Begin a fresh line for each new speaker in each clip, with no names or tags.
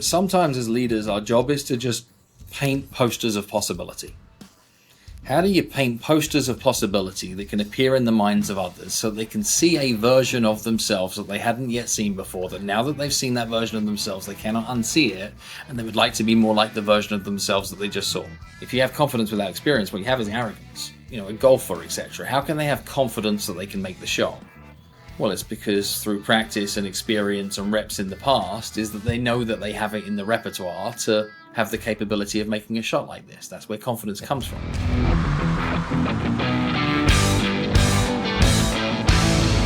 Sometimes as leaders, our job is to just paint posters of possibility. How do you paint posters of possibility that can appear in the minds of others so they can see a version of themselves that they hadn't yet seen before, that now that they've seen that version of themselves, they cannot unsee it, and they would like to be more like the version of themselves that they just saw? If you have confidence without experience, what you have is arrogance. A golfer, etc. How can they have confidence that they can make the shot? Well, it's because through practice and experience and reps in the past is that they know that they have it in the repertoire to have the capability of making a shot like this. That's where confidence comes from.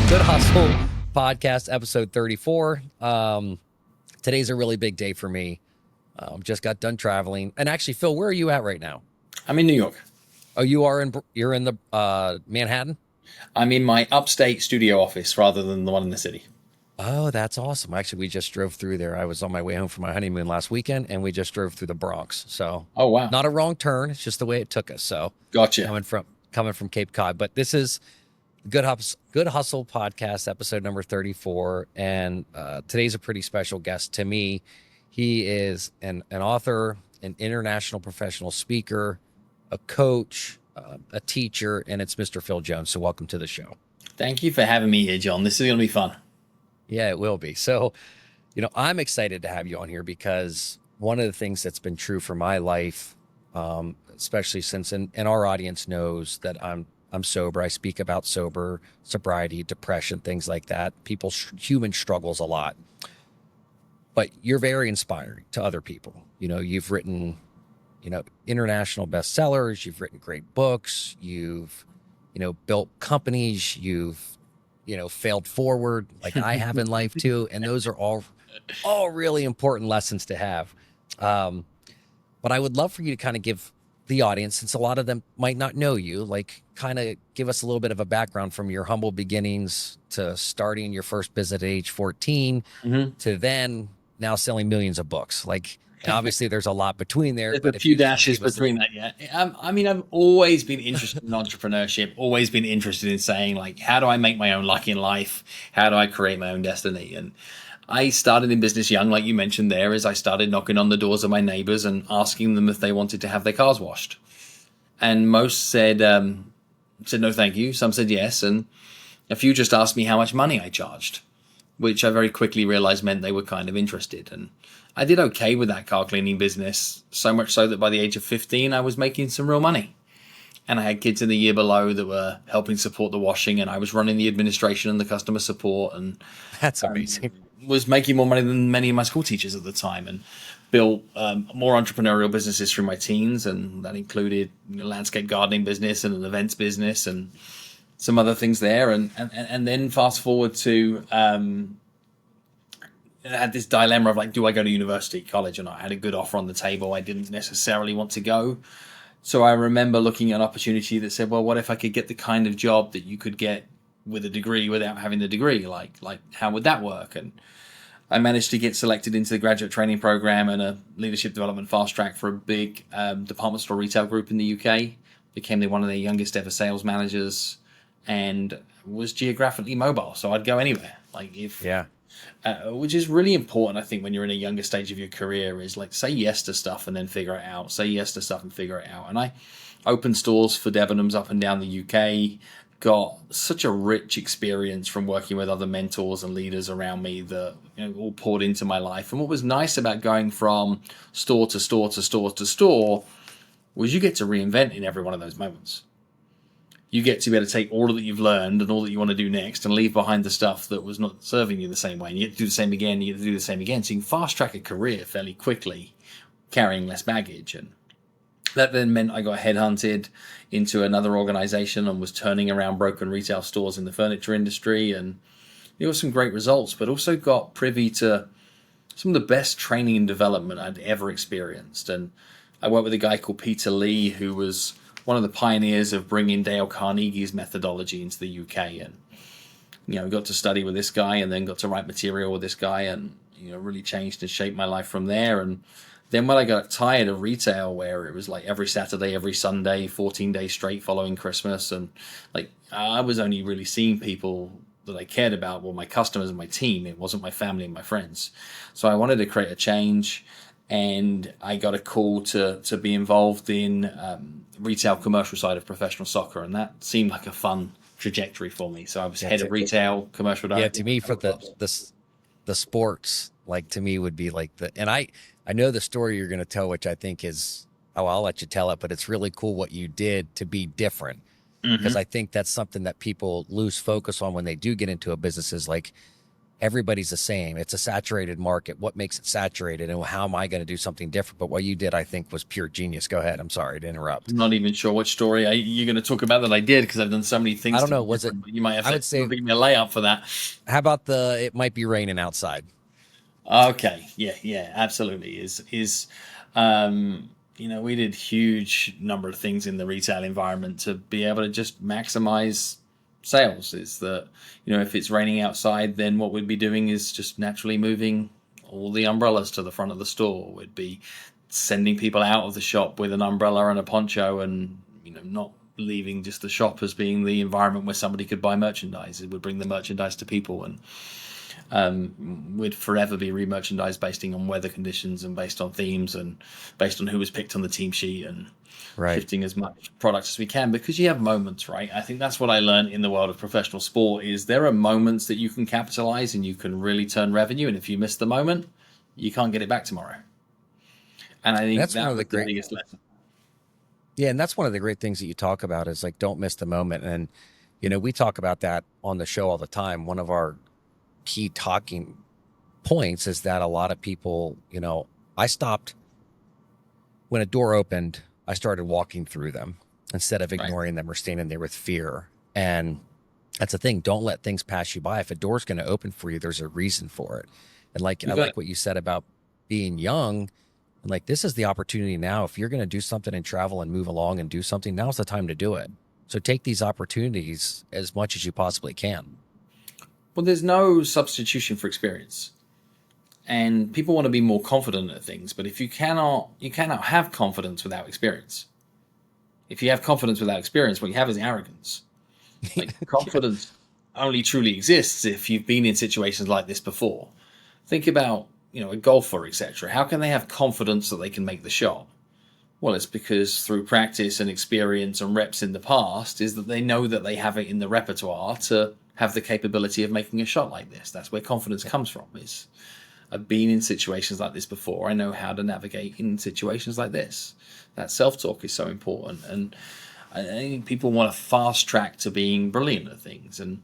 Good Hustle Podcast, episode 34. Today's a really big day for me. Just got done traveling. And actually, Phil, where are you at right now?
I'm in New York.
Oh, you're in the Manhattan?
I'm in my upstate studio office rather than the one in the city.
Oh, that's awesome. Actually, we just drove through there. I was on my way home from my honeymoon last weekend, and we just drove through the Bronx. So,
oh wow,
not a wrong turn. It's just the way it took us. So,
gotcha.
Coming from Cape Cod, but this is Good Hustle Podcast, episode number 34, and today's a pretty special guest to me. He is an author, an international professional speaker, a coach, a teacher, and it's Mr. Phil Jones. So welcome to the show.
Thank you for having me here, John. This is going to be fun.
Yeah, it will be. So, I'm excited to have you on here because one of the things that's been true for my life, especially since, and our audience knows that I'm sober. I speak about sobriety, depression, things like that. Human struggles a lot, but you're very inspiring to other people. You've written international bestsellers, you've written great books, you've, built companies, you've, failed forward like I have in life too. And those are all really important lessons to have. But I would love for you to kind of give the audience, since a lot of them might not know you, like kind of give us a little bit of a background from your humble beginnings to starting your first business at age 14 to then now selling millions of books. Like, and obviously, there's a lot between there.
There's a few dashes between that, yeah. I've always been interested in entrepreneurship, always been interested in saying, like, how do I make my own luck in life? How do I create my own destiny? And I started in business young, like you mentioned there, as I started knocking on the doors of my neighbors and asking them if they wanted to have their cars washed. And most said no, thank you. Some said yes. And a few just asked me how much money I charged, which I very quickly realized meant they were kind of interested. And I did okay with that car cleaning business, so much so that by the age of 15, I was making some real money. And I had kids in the year below that were helping support the washing, and I was running the administration and the customer support. And
that's amazing.
Was making more money than many of my school teachers at the time, and built more entrepreneurial businesses through my teens. And that included a landscape gardening business and an events business and some other things there. And then fast forward to... I had this dilemma of like, do I go to university, college or not? I had a good offer on the table. I didn't necessarily want to go. So I remember looking at an opportunity that said, well, what if I could get the kind of job that you could get with a degree without having the degree? Like how would that work? And I managed to get selected into the graduate training program and a leadership development fast track for a big department store retail group in the UK. Became one of their youngest ever sales managers and was geographically mobile. So I'd go anywhere. Which is really important, I think, when you're in a younger stage of your career, is like say yes to stuff and then figure it out. Say yes to stuff and figure it out. And I opened stores for Debenhams up and down the UK, got such a rich experience from working with other mentors and leaders around me that all poured into my life. And what was nice about going from store to store to store to store was you get to reinvent in every one of those moments. You get to be able to take all that you've learned and all that you want to do next and leave behind the stuff that was not serving you the same way. And you get to do the same again, you get to do the same again. So you can fast track a career fairly quickly, carrying less baggage. And that then meant I got headhunted into another organization and was turning around broken retail stores in the furniture industry. And there were some great results, but also got privy to some of the best training and development I'd ever experienced. And I worked with a guy called Peter Lee, who was one of the pioneers of bringing Dale Carnegie's methodology into the UK. And, got to study with this guy and then got to write material with this guy and, really changed and shaped my life from there. And then when I got tired of retail, where it was like every Saturday, every Sunday, 14 days straight following Christmas, and like I was only really seeing people that I cared about were my customers and my team. It wasn't my family and my friends. So I wanted to create a change, and I got a call to be involved in retail commercial side of professional soccer, and that seemed like a fun trajectory for me. So I was head of retail, commercial
Yeah,
director.
to me, for the sports, like to me would be like and I know the story you're going to tell, which I think is, oh, I'll let you tell it, but it's really cool what you did to be different, because I think that's something that people lose focus on when they do get into a business, is like everybody's the same. It's a saturated market. What makes it saturated, and how am I going to do something different? But what you did, I think, was pure genius. Go ahead. I'm sorry to interrupt.
I'm not even sure which story you're going to talk about that I did, because I've done so many
I
things
don't
to
know.
be
Was it?
different. But you might have
I
to
would say,
give me a layup for that.
how about it might be raining outside?
Okay, yeah, absolutely. We did huge number of things in the retail environment to be able to just maximize sales. Is that, if it's raining outside, then what we'd be doing is just naturally moving all the umbrellas to the front of the store. We'd be sending people out of the shop with an umbrella and a poncho, and not leaving just the shop as being the environment where somebody could buy merchandise. It would bring the merchandise to people, and would forever be re-merchandised based on weather conditions and based on themes and based on who was picked on the team sheet, and
Right.
shifting as much products as we can, because you have moments, right? I think that's what I learned in the world of professional sport, is there are moments that you can capitalize and you can really turn revenue, and if you miss the moment, you can't get it back tomorrow. And I think
That's one
that
of the
was the
great.
biggest lesson.
Yeah, and that's one of the great things that you talk about, is like, don't miss the moment. And we talk about that on the show all the time. One of our key talking points is that a lot of people, I stopped when a door opened, I started walking through them instead of
Right.
ignoring them or standing there with fear. And that's the thing. Don't let things pass you by. If a door's going to open for you, there's a reason for it. And like, I
You got it.
like what you said about being young. And like, this is the opportunity now. If you're going to do something and travel and move along and do something, now's the time to do it. So take these opportunities as much as you possibly can.
Well, there's no substitution for experience, and people want to be more confident at things, but if you cannot have confidence without experience. If you have confidence without experience, what you have is arrogance. Like,
Yeah.
confidence only truly exists if you've been in situations like this before. Think about, a golfer, etc. How can they have confidence that they can make the shot? Well, it's because through practice and experience and reps in the past, is that they know that they have it in the repertoire to have the capability of making a shot like this. That's where confidence comes from. Is, I've been in situations like this before. I know how to navigate in situations like this. That self-talk is so important, and I think people want to fast track to being brilliant at things. And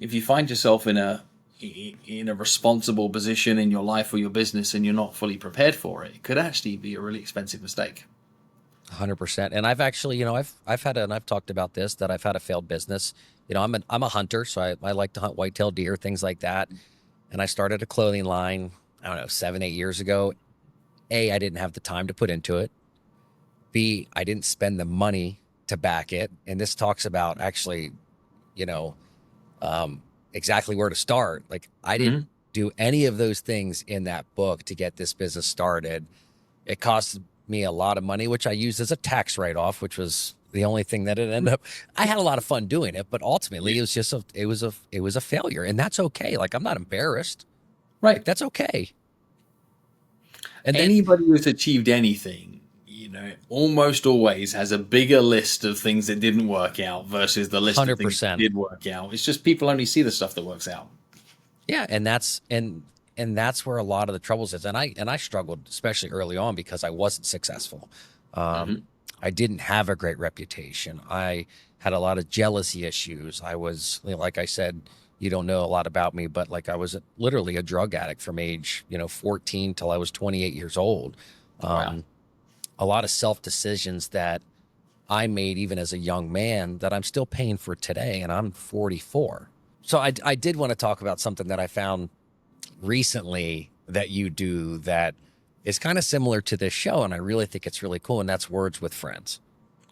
if you find yourself in a responsible position in your life or your business, and you're not fully prepared for it, it could actually be a really expensive mistake.
100%. And I've actually, I've had, and I've talked about this, that I've had a failed business. I'm a hunter, so I like to hunt whitetail deer, things like that. And I started a clothing line, I don't know, 7, 8 years ago. A, I didn't have the time to put into it. B, I didn't spend the money to back it. And this talks about actually, you know, exactly where to start. Like, I didn't
Mm-hmm.
do any of those things in that book to get this business started. It cost me a lot of money, which I used as a tax write-off, which was the only thing that it ended up. I had a lot of fun doing it, but ultimately
Yeah.
it was just it was a failure, and that's okay. Like, I'm not embarrassed.
Right.
Like, that's okay. And then
Anybody who's achieved anything, almost always has a bigger list of things that didn't work out versus the list of things that
100%.
did work out. It's just people only see the stuff that works out.
Yeah, and that's where a lot of the troubles is. And I struggled, especially early on, because I wasn't successful.
Mm-hmm.
I didn't have a great reputation. I had a lot of jealousy issues. I was, like I said, you don't know a lot about me, but like, I was literally a drug addict from age, 14 till I was 28 years old.
Wow.
Um, a lot of self decisions that I made even as a young man that I'm still paying for today, and I'm 44. So I did want to talk about something that I found recently that you do that is kind of similar to this show, and I really think it's really cool, and that's Words with Friends.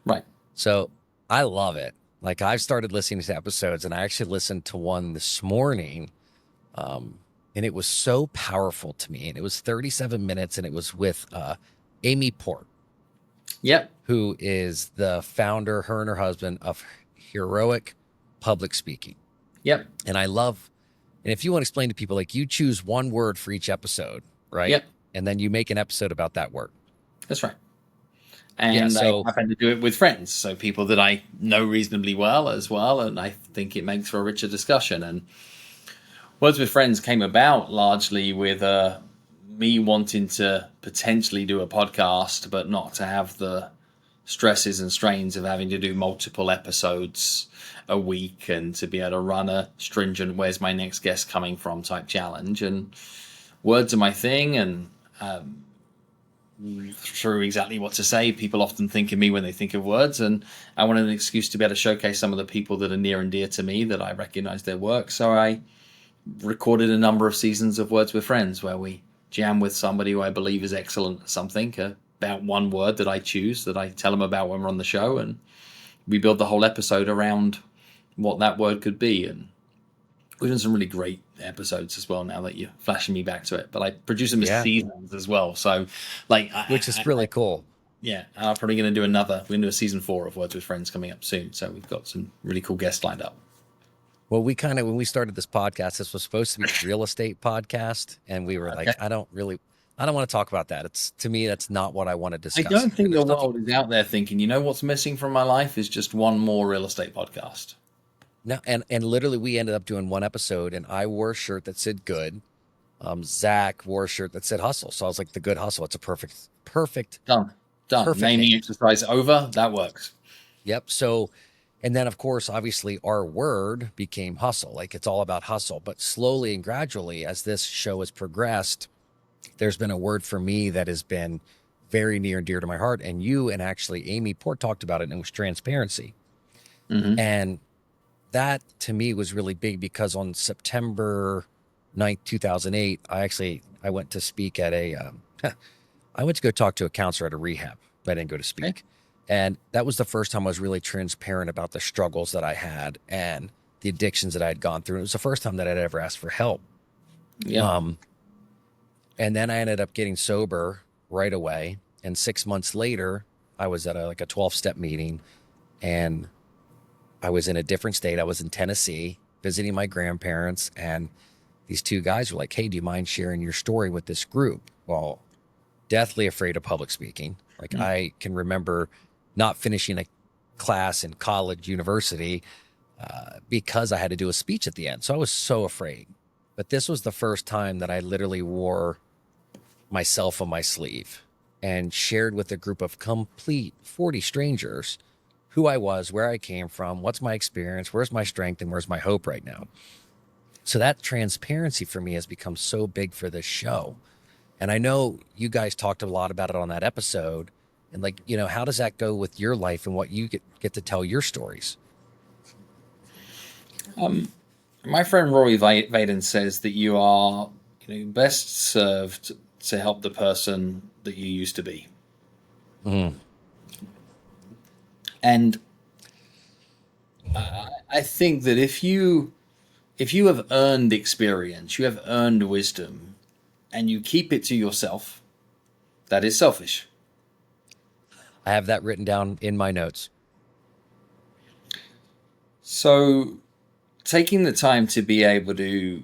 Right.
So I love it. Like, I've started listening to episodes, and I actually listened to one this morning, and it was so powerful to me. And it was 37 minutes, and it was with Amy Port,
Yep.
who is the founder, her and her husband, of Heroic Public Speaking.
Yep.
And I love, and if you want to explain to people, like you choose one word for each episode, right?
Yep.
And then you make an episode about that word.
That's right.
Yeah.
And I
So,
happen to do it with friends, so people that I know reasonably well as well, and I think it makes for a richer discussion. And Words with Friends came about largely with me wanting to potentially do a podcast, but not to have the stresses and strains of having to do multiple episodes a week and to be able to run a stringent "where's my next guest coming from" type challenge. And words are my thing, and through exactly what to say, people often think of me when they think of words, and I wanted an excuse to be able to showcase some of the people that are near and dear to me, that I recognize their work. So I recorded a number of seasons of Words with Friends where we jam with somebody who I believe is excellent at something, about one word that I choose, that I tell them about when we're on the show, and we build the whole episode around what that word could be. And we've done some really great episodes as well, now that you're flashing me back to it. But I produce them as
yeah,
seasons as well. So, like,
which is really cool.
yeah, I'm probably going to do another. We're going to do a season 4 of Words with Friends coming up soon. So we've got some really cool guests lined up.
Well, we kind of, when we started this podcast, this was supposed to be a real estate podcast. And we were
Okay.
like, I don't want to talk about that. It's, to me, that's not what I want to
I
discuss.
don't think the
There's nothing-
world is out there thinking, you know what's missing from my life is just one more real estate podcast.
No, and literally we ended up doing one episode and I wore a shirt that said good. Zach wore a shirt that said hustle. So I was like, the good hustle. It's a perfect.
Done.
Perfect
Naming
name.
exercise over. That works.
Yep. So, and then of course, obviously our word became hustle. Like it's all about hustle, but slowly and gradually as this show has progressed, there's been a word for me that has been very near and dear to my heart. And you and actually Amy Port talked about it, and it was transparency.
Mm-hmm.
And that to me was really big because on September 9th, 2008, I went to speak at I went to go talk to a counselor at a rehab. I didn't go to speak.
Okay.
And that was the first time I was really transparent about the struggles that I had and the addictions that I had gone through. And it was the first time that I'd ever asked for help.
Yeah.
And then I ended up getting sober right away. And 6 months later, I was at a 12-step meeting, and I was in a different state. I was in Tennessee visiting my grandparents, and these two guys were like, "Hey, do you mind sharing your story with this group?" Well, deathly afraid of public speaking. Like I can remember not finishing a class in college, university, because I had to do a speech at the end. So I was so afraid. But this was the first time that I literally wore myself on my sleeve and shared with a group of complete 40 strangers who I was, where I came from, what's my experience, where's my strength, and where's my hope right now. So that transparency for me has become so big for this show. And I know you guys talked a lot about it on that episode. And like, how does that go with your life and what you get to tell your stories?
My friend Rory Vaden says that you are best served to help the person that you used to be.
Mm.
And I think that if you have earned experience, you have earned wisdom, and you keep it to yourself, that is selfish.
I have that written down in my notes.
So taking the time to be able to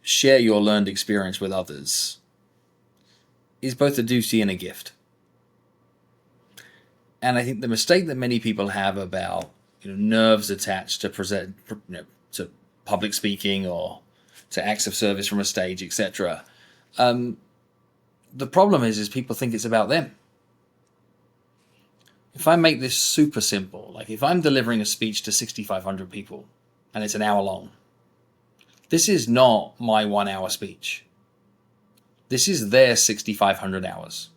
share your learned experience with others is both a duty and a gift. And I think the mistake that many people have about nerves attached to to public speaking or to acts of service from a stage, etc. The problem is people think it's about them. If I make this super simple, like if I'm delivering a speech to 6,500 people and it's an hour long, this is not my 1 hour speech. This is their 6,500 hours.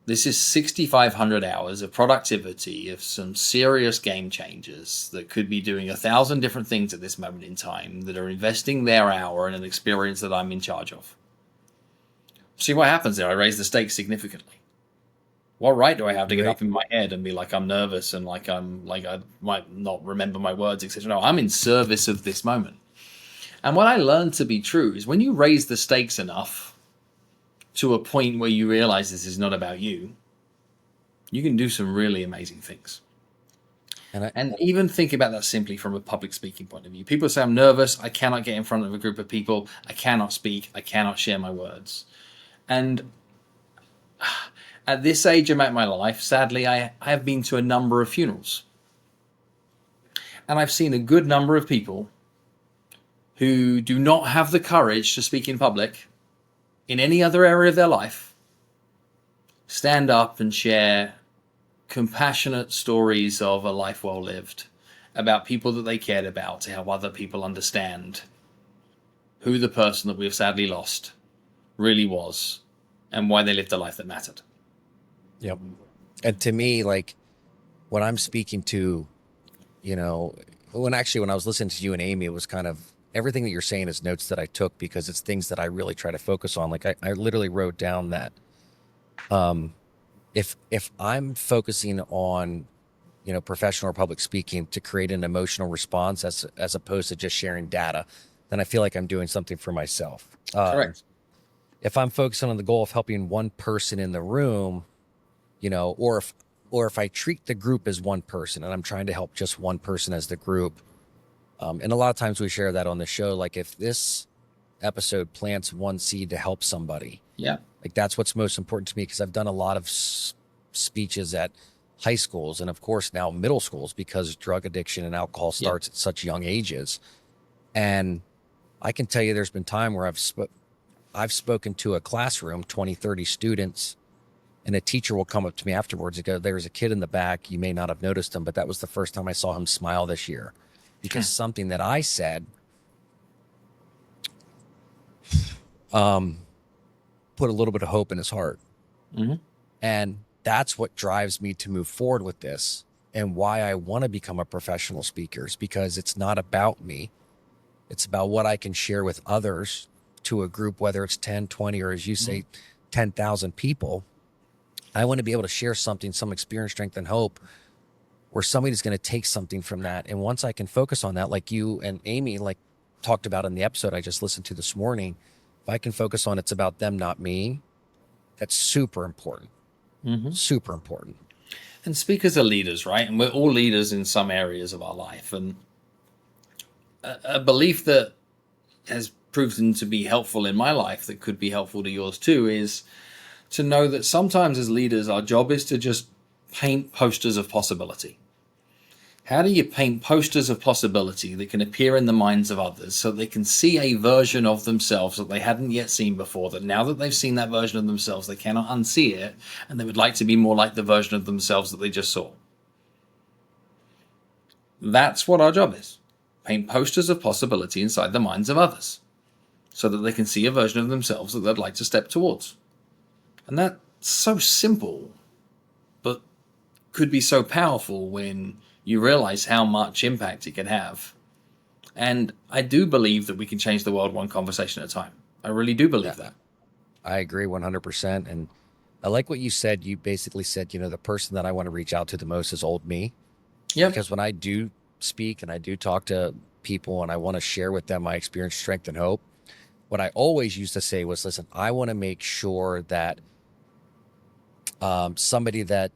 This is 6,500 hours of productivity of some serious game changers that could be doing 1,000 different things at this moment in time, that are investing their hour in an experience that I'm in charge of. See what happens there? I raise the stakes significantly. What right do I have to get up in my head and be like I'm nervous and like I might not remember my words, etc.? No, I'm in service of this moment. And what I learned to be true is when you raise the stakes enough to a point where you realize this is not about you, you can do some really amazing things.
And
And even think about that simply from a public speaking point of view. People say, I'm nervous. I cannot get in front of a group of people. I cannot speak. I cannot share my words. And at this age of my life, sadly, I have been to a number of funerals. And I've seen a good number of people who do not have the courage to speak in public in any other area of their life stand up and share compassionate stories of a life well lived, about people that they cared about, to help other people understand who the person that we've sadly lost really was and why they lived a life that mattered.
Yep. And to me, like when I'm speaking to, you know, when I was listening to you and Amy, it was kind of everything that you're saying is notes that I took because it's things that I really try to focus on. Like I literally wrote down that if I'm focusing on, you know, professional or public speaking to create an emotional response as opposed to just sharing data, then I feel like I'm doing something for myself.
Correct.
If I'm focusing on the goal of helping one person in the room, you know, or if I treat the group as one person and I'm trying to help just one person as the group, and a lot of times we share that on the show, like if this episode plants one seed to help somebody,
Yeah.
like that's what's most important to me because I've done a lot of speeches at high schools and of course now middle schools because drug addiction and alcohol starts at such young ages. And I can tell you there's been time where I've spoken to a classroom, 20, 30 students, and a teacher will come up to me afterwards and go, there's a kid in the back. You may not have noticed him, but that was the first time I saw him smile this year because something that I said put a little bit of hope in his heart.
Mm-hmm.
And that's what drives me to move forward with this and why I want to become a professional speaker is because it's not about me. It's about what I can share with others to a group, whether it's 10, 20, or as you say, 10,000 people. I want to be able to share something, some experience, strength, and hope where somebody's going to take something from that. And once I can focus on that, like you and Amy, like talked about in the episode I just listened to this morning, if I can focus on it's about them, not me, that's super important.
Mm-hmm.
Super important.
And speakers are leaders, right? And we're all leaders in some areas of our life. And a belief that has proven to be helpful in my life that could be helpful to yours too is to know that sometimes as leaders, our job is to just paint posters of possibility. How do you paint posters of possibility that can appear in the minds of others so they can see a version of themselves that they hadn't yet seen before, that now that they've seen that version of themselves, they cannot unsee it, and they would like to be more like the version of themselves that they just saw? That's what our job is. Paint posters of possibility inside the minds of others so that they can see a version of themselves that they'd like to step towards. And that's so simple, but could be so powerful when you realize how much impact it can have. And I do believe that we can change the world one conversation at a time. I really do believe that.
I agree 100%. And I like what you said. You basically said, you know, the person that I want to reach out to the most is old me.
Yeah.
Because when I do speak and I do talk to people and I want to share with them my experience, strength, and hope, what I always used to say was, listen, I want to make sure that somebody that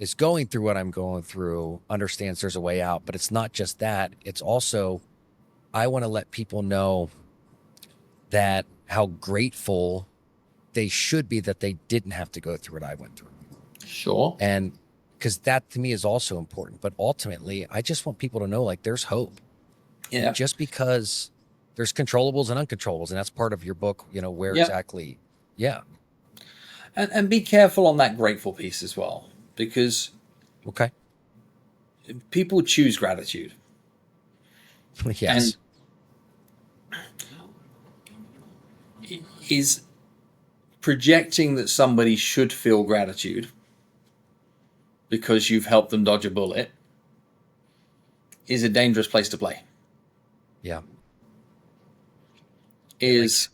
is going through what I'm going through understands there's a way out. But it's not just that. It's also, I want to let people know that how grateful they should be that they didn't have to go through what I went through.
Sure.
And because that to me is also important. But ultimately, I just want people to know like there's hope.
Yeah.
Just because there's controllables and uncontrollables. And that's part of your book, you know, where exactly. Yeah.
And be careful on that grateful piece as well, because people choose gratitude.
Yes.
And is projecting that somebody should feel gratitude because you've helped them dodge a bullet is a dangerous place to play.
Yeah.
Is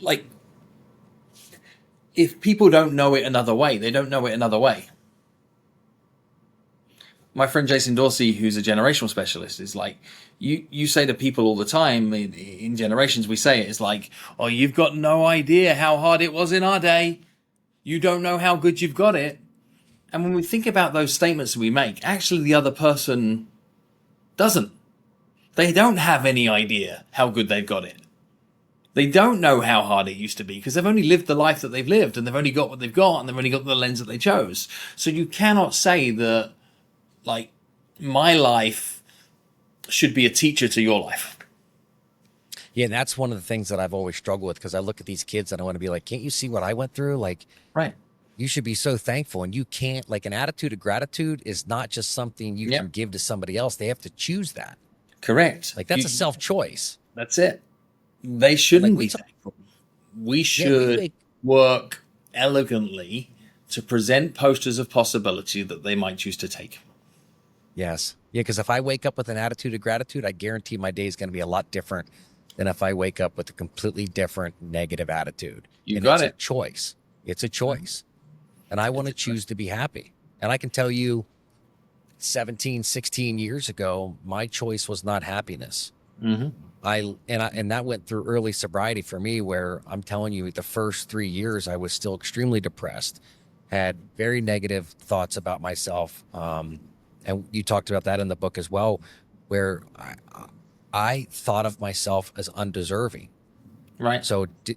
like if people don't know it another way, they don't know it another way. My friend Jason Dorsey, who's a generational specialist, is like, you say to people all the time, in generations we say it, it's like, oh, you've got no idea how hard it was in our day. You don't know how good you've got it. And when we think about those statements that we make, actually the other person doesn't. They don't have any idea how good they've got it. They don't know how hard it used to be because they've only lived the life that they've lived, and they've only got what they've got, and they've only got the lens that they chose. So you cannot say that, like, my life should be a teacher to your life.
Yeah, and that's one of the things that I've always struggled with, because I look at these kids and I want to be like, can't you see what I went through? Like,
Right.
you should be so thankful, and you can't. Like, an attitude of gratitude is not just something you can give to somebody else. They have to choose that.
Correct.
Like, that's a self-choice.
That's it. They shouldn't be thankful. We should work elegantly to present posters of possibility that they might choose to take.
Yes. Yeah, because if I wake up with an attitude of gratitude, I guarantee my day is going to be a lot different than if I wake up with a completely different negative attitude.
You got it.
It's a choice. It's a choice. And I want to choose to be happy. And I can tell you 17, 16 years ago, my choice was not happiness.
Mm-hmm.
And that went through early sobriety for me, where I'm telling you, the first 3 years, I was still extremely depressed, had very negative thoughts about myself. And you talked about that in the book as well, where I thought of myself as undeserving.
Right.
So do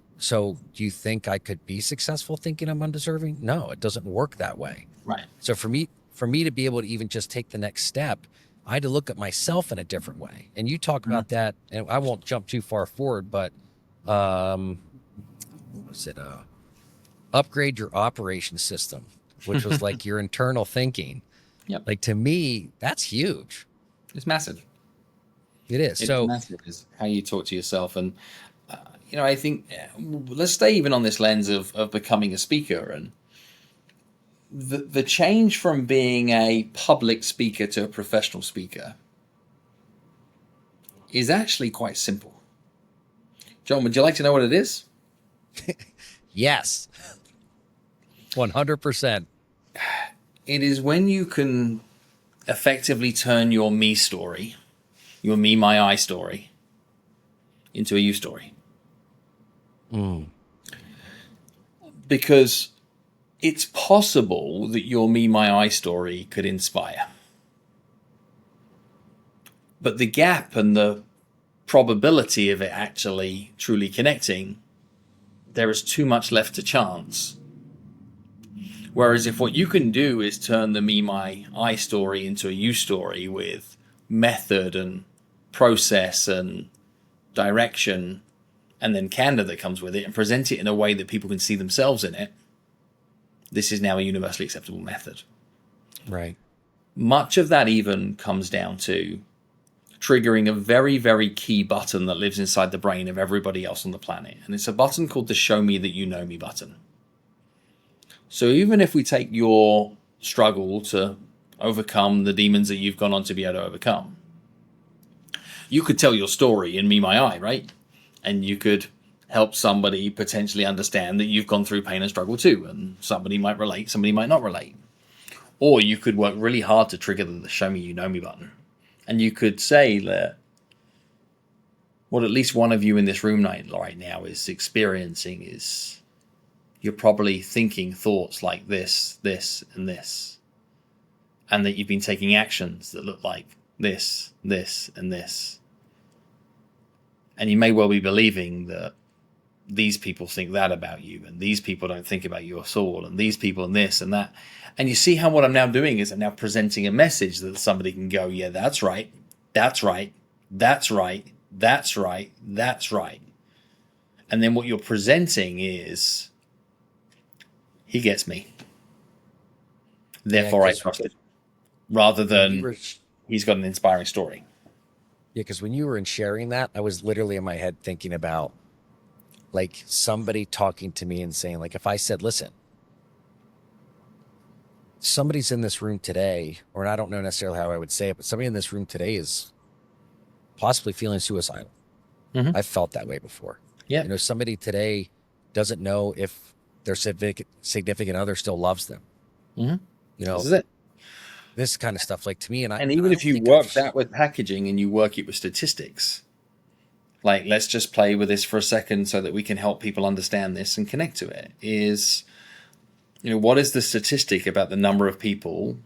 you think I could be successful thinking I'm undeserving? No, it doesn't work that way.
Right.
So for me to be able to even just take the next step, I had to look at myself in a different way. And you talk about that, and I won't jump too far forward, but what was it? Upgrade your operation system, which was like your internal thinking.
Yep.
Like, to me, that's huge.
It's massive.
It is.
It's massive. Is how you talk to yourself. And, I think let's stay even on this lens of becoming a speaker, and the change from being a public speaker to a professional speaker is actually quite simple. John, would you like to know what it is?
Yes. 100%.
It is when you can effectively turn your me story, your me, my, I story, into a you story. Because it's possible that your me, my, I story could inspire. But the gap and the probability of it actually truly connecting, there is too much left to chance. Whereas if what you can do is turn the me, my, I story into a you story with method and process and direction, and then candor that comes with it, and present it in a way that people can see themselves in it, this is now a universally acceptable method.
Right.
Much of that even comes down to triggering a very, very key button that lives inside the brain of everybody else on the planet. And it's a button called the Show Me That You Know Me button. So even if we take your struggle to overcome the demons that you've gone on to be able to overcome, you could tell your story in Me, My, I, right? And you could help somebody potentially understand that you've gone through pain and struggle too. And somebody might relate, somebody might not relate. Or you could work really hard to trigger the Show Me You Know Me button. And you could say that what at least one of you in this room right now is experiencing is you're probably thinking thoughts like this, this, and this. And that you've been taking actions that look like this, this, and this. And you may well be believing that these people think that about you, and these people don't think about your soul, and these people and this and that. And you see how what I'm now doing is I'm now presenting a message that somebody can go, yeah, that's right, that's right, that's right, that's right, that's right. And then what you're presenting is, he gets me. Therefore I trust it. Rather than he's got an inspiring story.
Yeah, because when you were sharing that, I was literally in my head thinking about like somebody talking to me and saying, like, if I said, listen, somebody's in this room today, or I don't know necessarily how I would say it, but somebody in this room today is possibly feeling suicidal.
Mm-hmm.
I've felt that way before.
Yeah.
Somebody today doesn't know if their significant other still loves them.
Mm-hmm.
This
is it.
This kind of stuff, like, to me,
and even if you work that with packaging and you work it with statistics, like, let's just play with this for a second so that we can help people understand this and connect to it, is what is the statistic about the number of people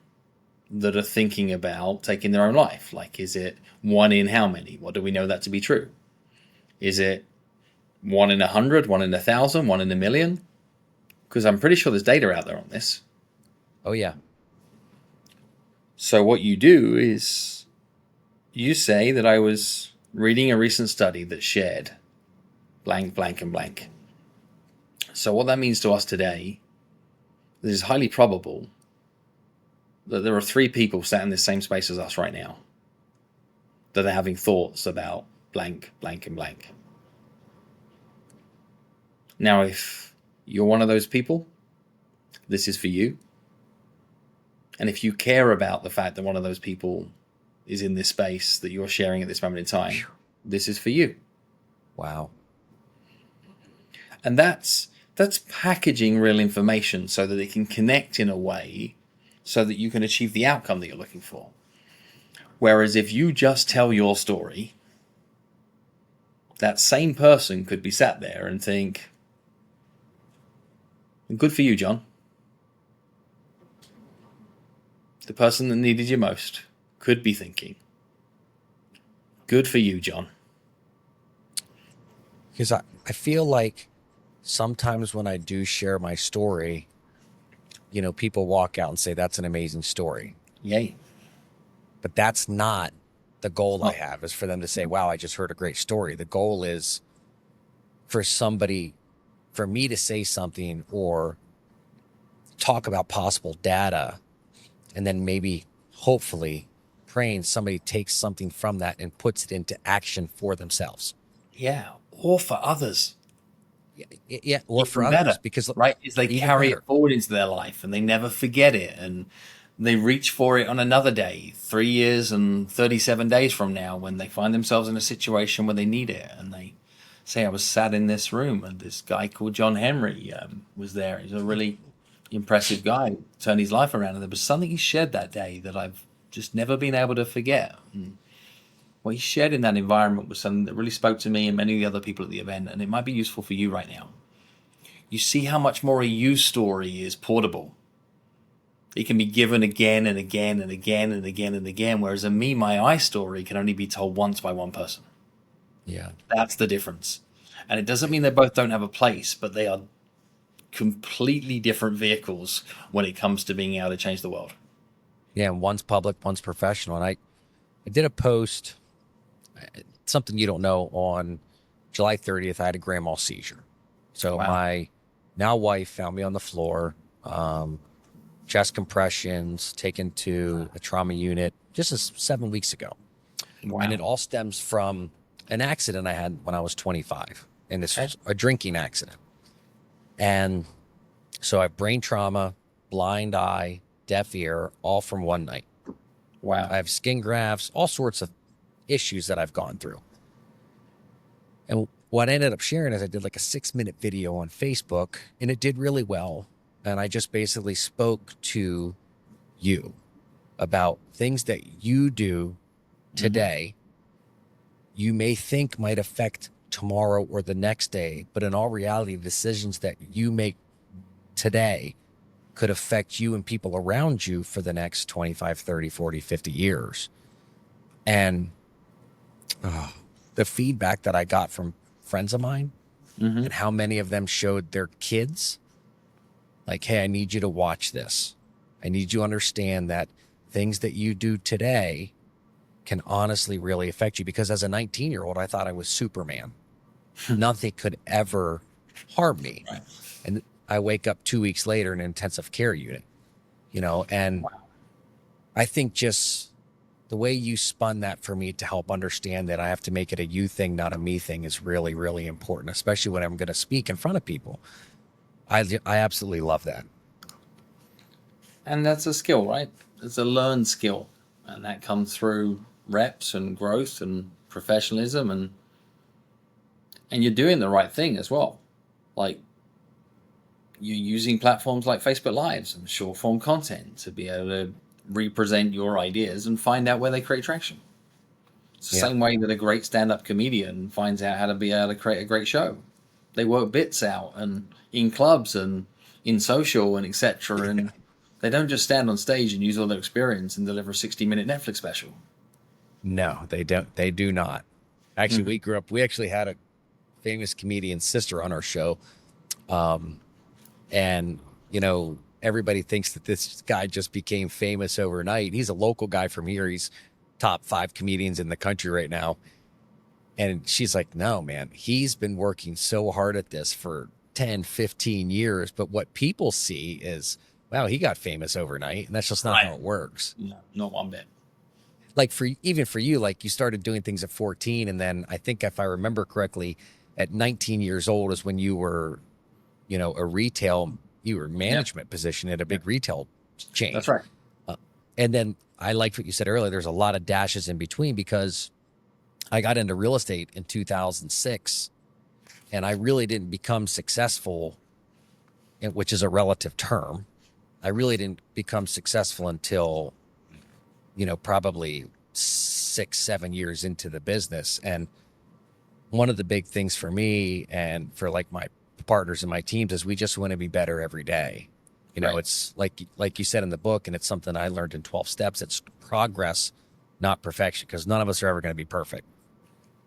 that are thinking about taking their own life? Like, is it one in how many? What do we know that to be true? Is it 1 in 100, 1 in 1,000, 1 in a million? Because I'm pretty sure there's data out there on this.
Oh, yeah.
So what you do is you say that I was reading a recent study that shared blank, blank, and blank. So what that means to us today, it is highly probable that there are 3 people sat in the same space as us right now that are having thoughts about blank, blank, and blank. Now, if you're one of those people, this is for you. And if you care about the fact that one of those people is in this space that you're sharing at this moment in time, this is for you.
Wow.
And that's packaging real information so that it can connect in a way so that you can achieve the outcome that you're looking for. Whereas if you just tell your story, that same person could be sat there and think, good for you, John. The person that needed you most could be thinking, good for you, John.
Because I feel like sometimes when I do share my story, people walk out and say, that's an amazing story.
Yay.
But that's not the goal I have, is for them to say, wow, I just heard a great story. The goal is for me to say something or talk about possible data, and then maybe, hopefully, praying somebody takes something from that and puts it into action for themselves.
Yeah, or for others.
Yeah, or
even
for
better,
others, because
right, is they carry it forward into their life and they never forget it, and they reach for it on another day, 3 years and 37 days from now, when they find themselves in a situation where they need it, and they say, I was sat in this room and this guy called John Henry was there. He's a really impressive guy, turned his life around, and there was something he shared that day that I've just never been able to forget. And what he shared in that environment was something that really spoke to me and many of the other people at the event, and it might be useful for you right now. You see how much more a you story is portable. It can be given again and again and again and again and again, whereas a me, my, I story can only be told once by one person.
Yeah.
That's the difference. And it doesn't mean they both don't have a place, but they are completely different vehicles when it comes to being able to change the world.
Yeah, and one's public, one's professional. And I did a post, something you don't know, on July 30th. I had a grand mal seizure. So my now wife found me on the floor, chest compressions, taken to a trauma unit just 7 weeks ago.
Wow.
And it all stems from an accident I had when I was 25. And this was a drinking accident. And so I have brain trauma, blind eye, deaf ear, all from one night.
Wow.
I have skin grafts, all sorts of issues that I've gone through. And what I ended up sharing is I did like a 6-minute video on Facebook, and it did really well. And I just basically spoke to you about things that you do today, you may think might affect tomorrow or the next day, but in all reality, decisions that you make today could affect you and people around you for the next 25, 30, 40, 50 years. And the feedback that I got from friends of mine, and how many of them showed their kids, like, hey, I need you to watch this. I need you to understand that things that you do today can honestly really affect you. Because as a 19-year-old, I thought I was Superman. Nothing could ever harm me.
Right.
And I wake up 2 weeks later in an intensive care unit, and I think just the way you spun that for me to help understand that I have to make it a you thing, not a me thing, is really, really important, especially when I'm going to speak in front of people. I absolutely love that.
And that's a skill, right? It's a learned skill. And that comes through reps and growth and professionalism, and you're doing the right thing as well. Like, you're using platforms like Facebook Lives and short form content to be able to represent your ideas and find out where they create traction. It's the same way that a great stand-up comedian finds out how to be able to create a great show. They work bits out and in clubs and in social and etc. And they don't just stand on stage and use all their experience and deliver a 60-minute Netflix special.
No, they don't. They do not. Actually,
Mm.
we actually had a famous comedian's sister on our show. And, everybody thinks that this guy just became famous overnight. He's a local guy from here. He's top 5 comedians in the country right now. And she's like, no, man, he's been working so hard at this for 10, 15 years. But what people see is, wow, he got famous overnight. And that's just not how it works.
No, not one bit.
Like even for you, like you started doing things at 14. And then I think if I remember correctly, at 19 years old is when you were, you were management position at a big retail chain.
That's right.
And then I liked what you said earlier. There's a lot of dashes in between because I got into real estate in 2006 and I really didn't become successful, which is a relative term. I really didn't become successful until, probably 6-7 years into the business. And one of the big things for me and for like my partners and my teams is we just want to be better every day. It's like you said in the book, and it's something I learned in 12 steps. It's progress, not perfection, because none of us are ever going to be perfect.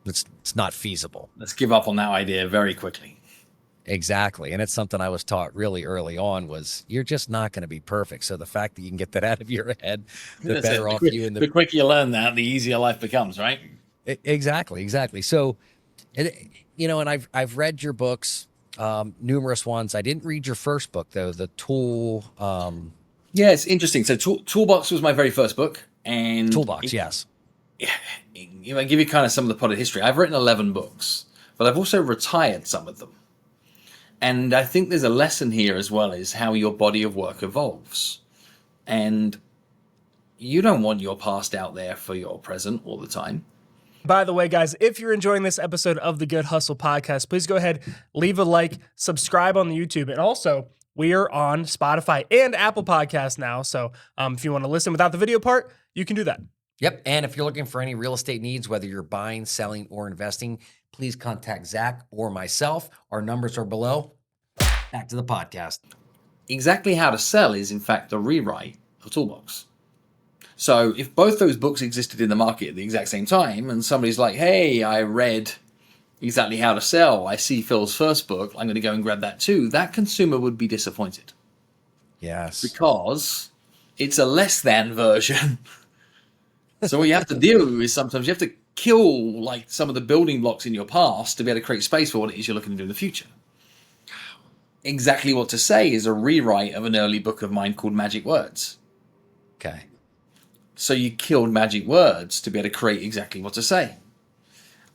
It's not feasible.
Let's give up on that idea very quickly.
Exactly. And it's something I was taught really early on was you're just not going to be perfect. So the fact that you can get that out of your head, the better off you.
The quicker you learn that, the easier life becomes, right?
Exactly. So, and I've read your books, numerous ones. I didn't read your first book though, the Tool.
Yeah, it's interesting. So Toolbox was my very first book, and
Toolbox, yes.
I give you kind of some of the potted history. I've written 11 books, but I've also retired some of them. And I think there's a lesson here as well, is how your body of work evolves. And you don't want your past out there for your present all the time.
By the way, guys, if you're enjoying this episode of the Good Hustle podcast, please go ahead, leave a like, subscribe on the YouTube. And also, we are on Spotify and Apple Podcasts now. So if you want to listen without the video part, you can do that.
Yep. And if you're looking for any real estate needs, whether you're buying, selling, or investing, please contact Zach or myself. Our numbers are below. Back to the podcast.
Exactly How to Sell is, in fact, a rewrite of Toolbox. So if both those books existed in the market at the exact same time, and somebody's like, hey, I read Exactly How to Sell, I see Phil's first book, I'm going to go and grab that too, that consumer would be disappointed.
Yes.
Because it's a less than version. So what you have to do is sometimes you have to kill like some of the building blocks in your past to be able to create space for what it is you're looking to do in the future. Exactly What to Say is a rewrite of an early book of mine called Magic Words.
Okay.
So you killed magic words to be able to create exactly what to say.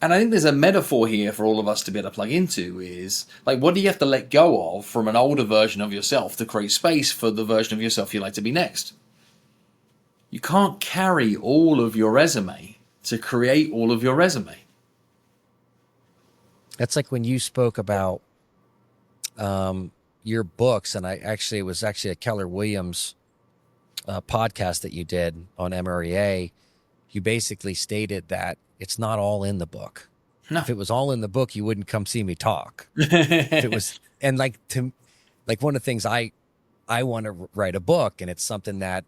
And I think there's a metaphor here for all of us to be able to plug into is, like, what do you have to let go of from an older version of yourself to create space for the version of yourself you'd like to be next? You can't carry all of your resume to create all of your resume.
That's like when you spoke about your books, and it was actually a Keller Williams podcast that you did on MREA. You basically stated that it's not all in the book.
No.
If it was all in the book, you wouldn't come see me talk. If it was, and like one of the things I want to write a book, and it's something that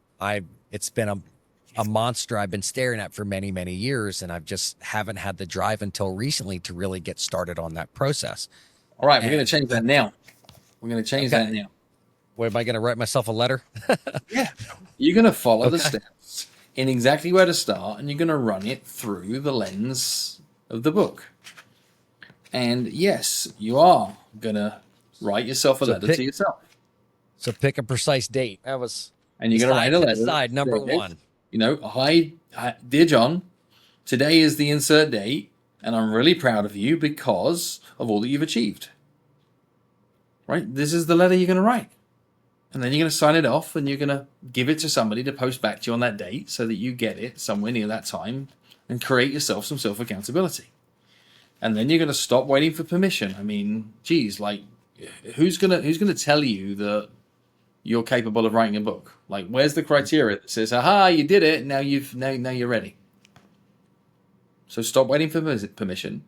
it's been a monster I've been staring at for many, many years, and I've just haven't had the drive until recently to really get started on that process.
All right, we're going to change that now. We're going to change that now.
What, am I going to write myself a letter?
Yeah. You're going to follow the steps in exactly where to start, and you're going to run it through the lens of the book. And yes, you are going to write yourself a letter to yourself.
So pick a precise date. And
you're going to write a letter.
Decide number one.
Hi, dear John, today is the insert date, and I'm really proud of you because of all that you've achieved. Right? This is the letter you're going to write. And then you're going to sign it off, and you're going to give it to somebody to post back to you on that date so that you get it somewhere near that time and create yourself some self-accountability. And then you're going to stop waiting for permission. I mean, geez, like, who's going to tell you that you're capable of writing a book? Like, where's the criteria that says, aha, you did it, now you're ready? So stop waiting for permission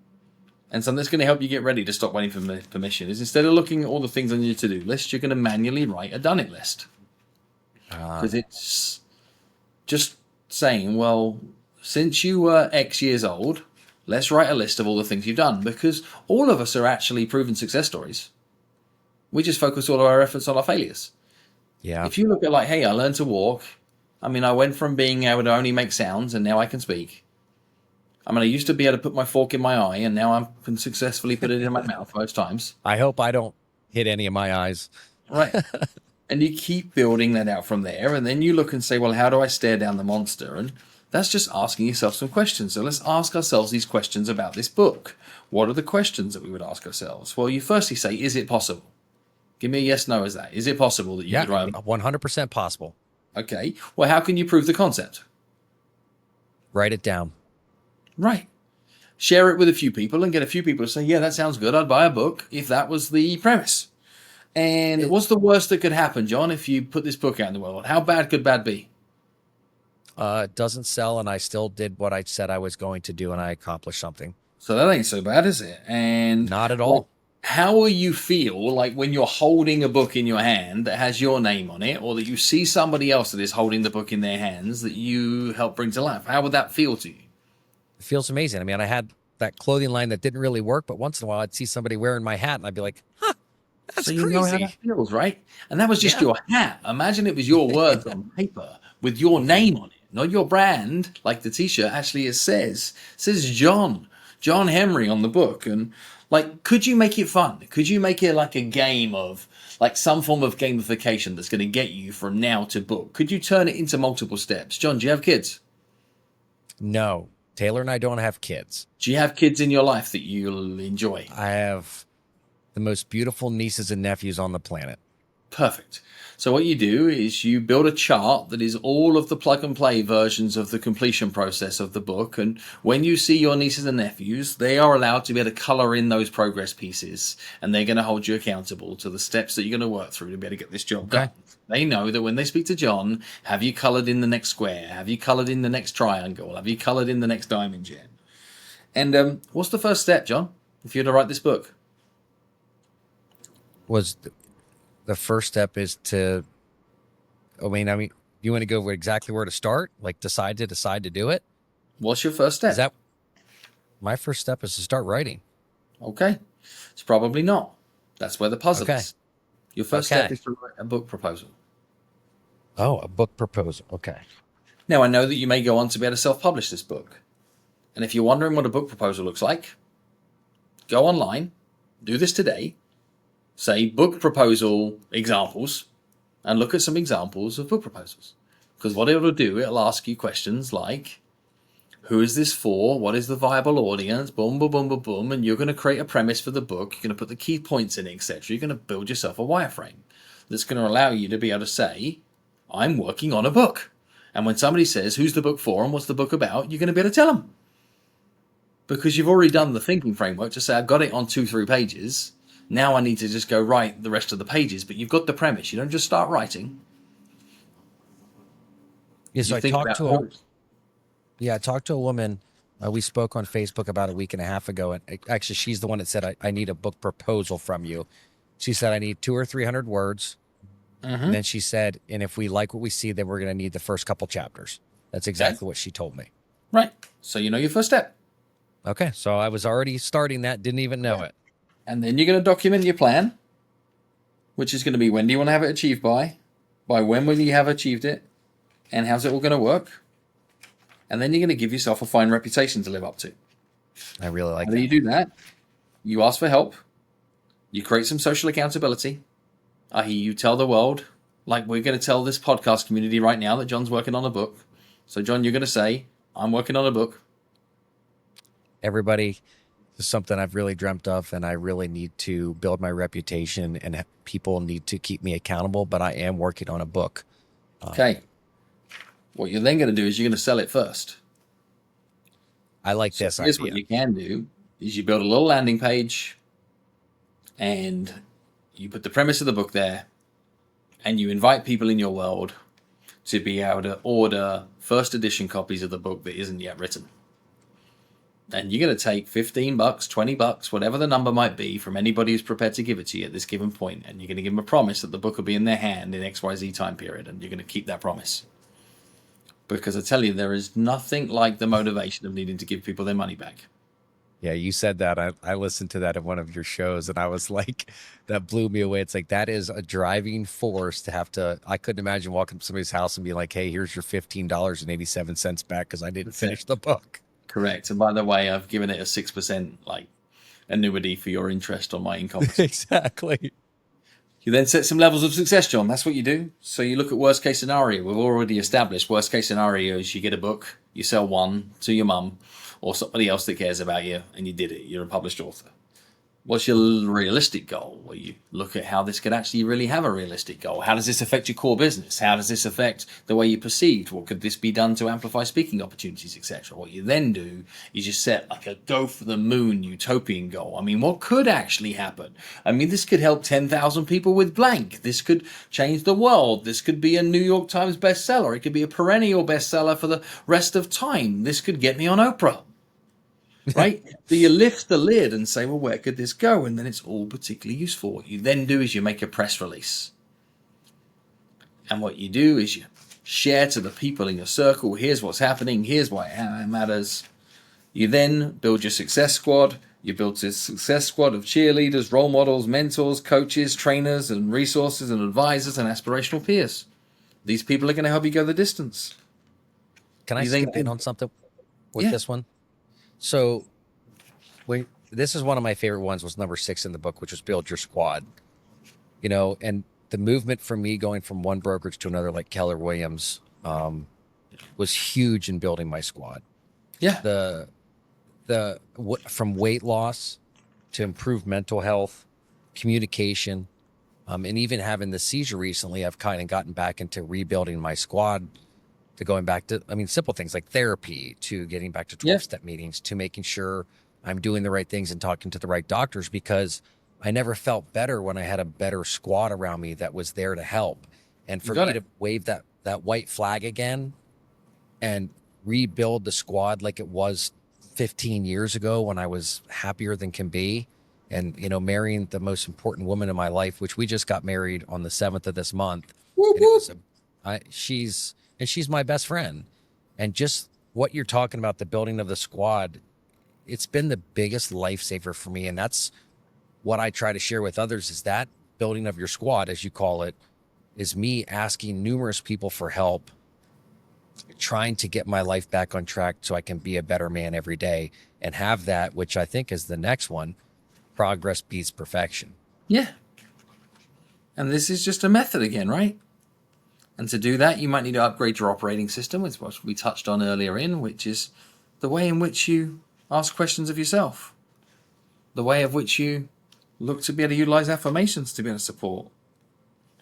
And something that's going to help you get ready to stop waiting for permission is instead of looking at all the things on your to-do list, you're going to manually write a done it list. Because it's just saying, well, since you were X years old, let's write a list of all the things you've done. Because all of us are actually proven success stories. We just focus all of our efforts on our failures.
Yeah.
If you look at like, hey, I learned to walk. I mean, I went from being able to only make sounds and now I can speak. I mean, I used to be able to put my fork in my eye, and now I can successfully put it in my mouth most times.
I hope I don't hit any of my eyes.
Right. And you keep building that out from there, and then you look and say, well, how do I stare down the monster? And that's just asking yourself some questions. So let's ask ourselves these questions about this book. What are the questions that we would ask ourselves? Well, you firstly say, is it possible? Give me a yes, no as that. Is it possible that you could write?
100% possible.
Okay. Well, how can you prove the concept?
Write it down.
Right. Share it with a few people and get a few people to say, yeah, that sounds good. I'd buy a book if that was the premise. And what's the worst that could happen, John, if you put this book out in the world? How bad could bad be?
It doesn't sell, and I still did what I said I was going to do, and I accomplished something.
So that ain't so bad, is it? And
not at all.
Well, how will you feel like when you're holding a book in your hand that has your name on it, or that you see somebody else that is holding the book in their hands that you help bring to life? How would that feel to you?
It feels amazing. I mean, I had that clothing line that didn't really work, but once in a while I'd see somebody wearing my hat and I'd be like, huh, that's
so you
crazy.
know how that feels, right? And that was just your hat. Imagine it was your words on paper with your name on it, not your brand, like the t-shirt. Actually, it says John Henry on the book. And like, could you make it fun? Could you make it like a game of like some form of gamification that's going to get you from now to book? Could you turn it into multiple steps? John, do you have kids?
No. Taylor and I don't have kids.
Do you have kids in your life that you'll enjoy?
I have the most beautiful nieces and nephews on the planet.
Perfect. So what you do is you build a chart that is all of the plug and play versions of the completion process of the book. And when you see your nieces and nephews, they are allowed to be able to color in those progress pieces. And they're going to hold you accountable to the steps that you're going to work through to be able to get this job done. They know that when they speak to John, have you colored in the next square? Have you colored in the next triangle? Have you colored in the next diamond yet? And what's the first step, John, if you were to write this book?
The first step is to, I mean, you want to go over exactly where to start? Like decide to do it?
What's your first step?
My first step is to start writing.
Okay. It's probably not. That's where the puzzle is. Your first step is to write a book proposal.
Oh, a book proposal. Okay.
Now, I know that you may go on to be able to self-publish this book. And if you're wondering what a book proposal looks like, go online, do this today, say book proposal examples, and look at some examples of book proposals. Because what it'll do, it'll ask you questions like, who is this for? What is the viable audience? Boom, boom, boom, boom, boom. And you're going to create a premise for the book. You're going to put the key points in, etc. You're going to build yourself a wireframe that's going to allow you to be able to say, I'm working on a book. And when somebody says, who's the book for and what's the book about, you're going to be able to tell them. Because you've already done the thinking framework to say, I've got it on 2-3 pages. Now I need to just go write the rest of the pages. But you've got the premise. You don't just start writing.
Yeah, so I talked to a woman. We spoke on Facebook about a week and a half ago. And actually, she's the one that said, I need a book proposal from you. She said, I need 200 or 300 words. Mm-hmm. And then she said, and if we like what we see, then we're going to need the first couple chapters. That's exactly what she told me.
Right. So you know your first step.
Okay. So I was already starting that, didn't even know it.
And then you're going to document your plan, which is going to be when do you want to have it achieved by when will you have achieved it, and how's it all going to work? And then you're going to give yourself a fine reputation to live up to.
I really like that.
How do you do that? You ask for help. You create some social accountability. You tell the world, like we're going to tell this podcast community right now that John's working on a book. So, John, you're going to say, I'm working on a book.
Everybody, this is something I've really dreamt of, and I really need to build my reputation, and people need to keep me accountable, but I am working on a book.
Okay. What you're then going to do is you're going to sell it first.
I like this idea.
Here's what you can do is you build a little landing page and you put the premise of the book there and you invite people in your world to be able to order first edition copies of the book that isn't yet written. And you're going to take $15, $20, whatever the number might be, from anybody who's prepared to give it to you at this given point, and you're going to give them a promise that the book will be in their hand in XYZ time period, and you're going to keep that promise. Because I tell you, there is nothing like the motivation of needing to give people their money back.
Yeah, you said that. I listened to that in one of your shows, and I was like, that blew me away. It's like, that is a driving force to have to. I couldn't imagine walking to somebody's house and being like, hey, here's your $15.87 back because I didn't finish the book.
Correct. And by the way, I've given it a 6% like annuity for your interest on my income.
Exactly.
You then set some levels of success, John. That's what you do. So you look at worst case scenario. We've already established worst case scenario is you get a book, you sell one to your mum or somebody else that cares about you, and you did it. You're a published author. What's your realistic goal? Well, you look at how this could actually really have a realistic goal. How does this affect your core business? How does this affect the way you perceived? What could this be done to amplify speaking opportunities, etc.? What you then do is you set like a go for the moon utopian goal. I mean, what could actually happen? I mean, this could help 10,000 people with blank. This could change the world. This could be a New York Times bestseller. It could be a perennial bestseller for the rest of time. This could get me on Oprah. Right? So you lift the lid and say, well, where could this go? And then it's all particularly useful. What you then do is you make a press release. And what you do is you share to the people in your circle, here's what's happening, here's why it matters. You then build your success squad. You build a success squad of cheerleaders, role models, mentors, coaches, trainers, and resources and advisors and aspirational peers. These people are going to help you go the distance.
Can I skip in on something with this one? So this is one of my favorite ones, was number 6 in the book, which was build your squad, and the movement for me going from one brokerage to another, like Keller Williams, was huge in building my squad. Yeah. From weight loss to improved mental health, communication, and even having the seizure recently, I've kind of gotten back into rebuilding my squad, to going back to, simple things like therapy, to getting back to 12-step meetings, to making sure I'm doing the right things and talking to the right doctors, because I never felt better when I had a better squad around me that was there to help. And for me to wave that white flag again and rebuild the squad like it was 15 years ago when I was happier than can be, and, marrying the most important woman in my life, which we just got married on the 7th of this month. And it was she's my best friend. And just what you're talking about, the building of the squad, it's been the biggest lifesaver for me. And that's what I try to share with others, is that building of your squad, as you call it, is me asking numerous people for help, trying to get my life back on track so I can be a better man every day and have that, which I think is the next one, progress beats perfection.
Yeah. And this is just a method again, right? And to do that, you might need to upgrade your operating system, with what we touched on earlier which is the way in which you ask questions of yourself, the way of which you look to be able to utilize affirmations to be able to support,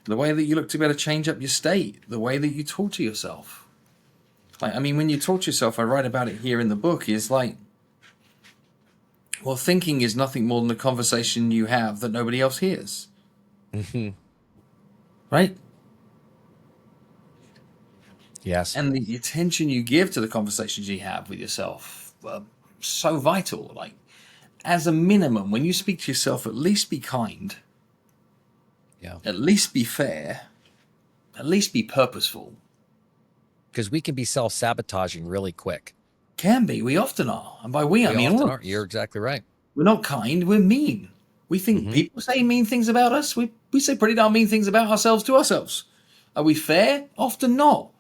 the way that you look to be able to change up your state, the way that you talk to yourself. When you talk to yourself, I write about it here in the book, is like, well, thinking is nothing more than a conversation you have that nobody else hears. Mm-hmm. Right?
Yes.
And the attention you give to the conversations you have with yourself are so vital. Like, as a minimum, when you speak to yourself, at least be kind.
Yeah.
At least be fair. At least be purposeful.
Because we can be self-sabotaging really quick.
Can be. We often are. And by we, I mean all of us.
You're exactly right.
We're not kind. We're mean. We think people say mean things about us. We say pretty darn mean things about ourselves to ourselves. Are we fair? Often not.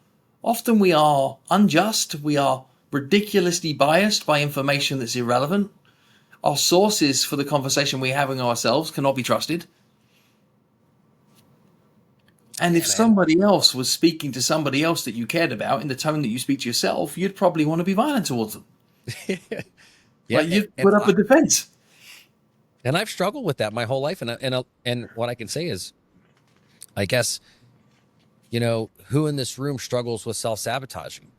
Often we are unjust. We are ridiculously biased by information that's irrelevant. Our sources for the conversation we're having ourselves cannot be trusted. And if somebody else was speaking to somebody else that you cared about in the tone that you speak to yourself, you'd probably want to be violent towards them. You'd put up a defense.
And I've struggled with that my whole life. And what I can say is, I guess, who in this room struggles with self-sabotaging,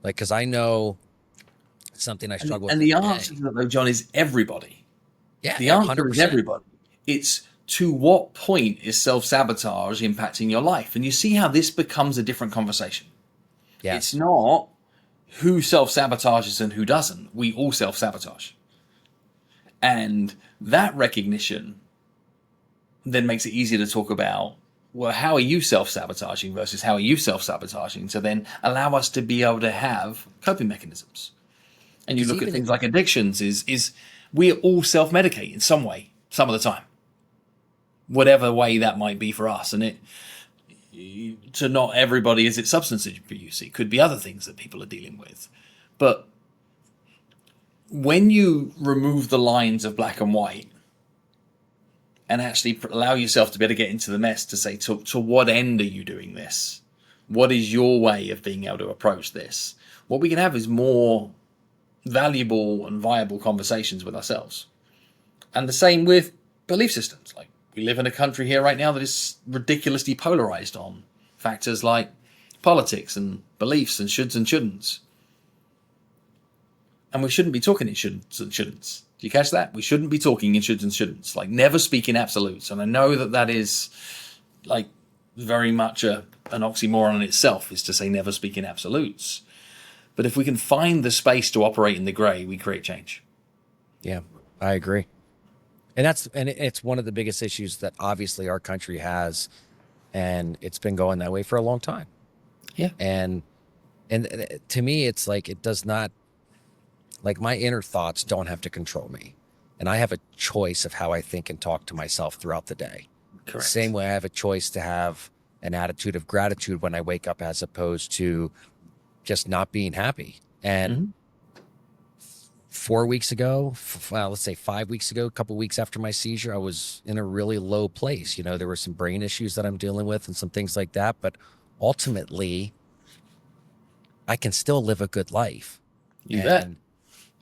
because I know something I struggle with.
And the answer to that, though, John, is everybody.
Yeah,
the answer
100%.
is everybody. It's to what point is self-sabotage impacting your life? And you see how this becomes a different conversation.
Yeah.
It's not who self-sabotages and who doesn't. We all self-sabotage. And that recognition then makes it easier to talk about, well, how are you self-sabotaging versus how are you self-sabotaging? So then allow us to be able to have coping mechanisms. And you look at things like addictions is we all self-medicate in some way, some of the time. Whatever way that might be for us. And to not everybody is it substance abuse. It could be other things that people are dealing with. But when you remove the lines of black and white and actually allow yourself to be able to get into the mess to say, to what end are you doing this? What is your way of being able to approach this? What we can have is more valuable and viable conversations with ourselves. And the same with belief systems. Like, we live in a country here right now that is ridiculously polarized on factors like politics and beliefs and shoulds and shouldn'ts. And we shouldn't be talking in shoulds and shouldn'ts. Do you catch that? We shouldn't be talking in shoulds and shouldn'ts. Like, never speak in absolutes. And I know that is like very much an oxymoron in itself, is to say never speak in absolutes. But if we can find the space to operate in the gray, we create change.
Yeah, I agree. And it's one of the biggest issues that obviously our country has, and it's been going that way for a long time.
Yeah.
And to me, it's like, it does not, like, my inner thoughts don't have to control me. And I have a choice of how I think and talk to myself throughout the day.
Correct.
Same way I have a choice to have an attitude of gratitude when I wake up, as opposed to just not being happy. And 4 weeks ago, well, let's say 5 weeks ago, a couple weeks after my seizure, I was in a really low place. You know, there were some brain issues that I'm dealing with and some things like that. But ultimately, I can still live a good life.
You bet.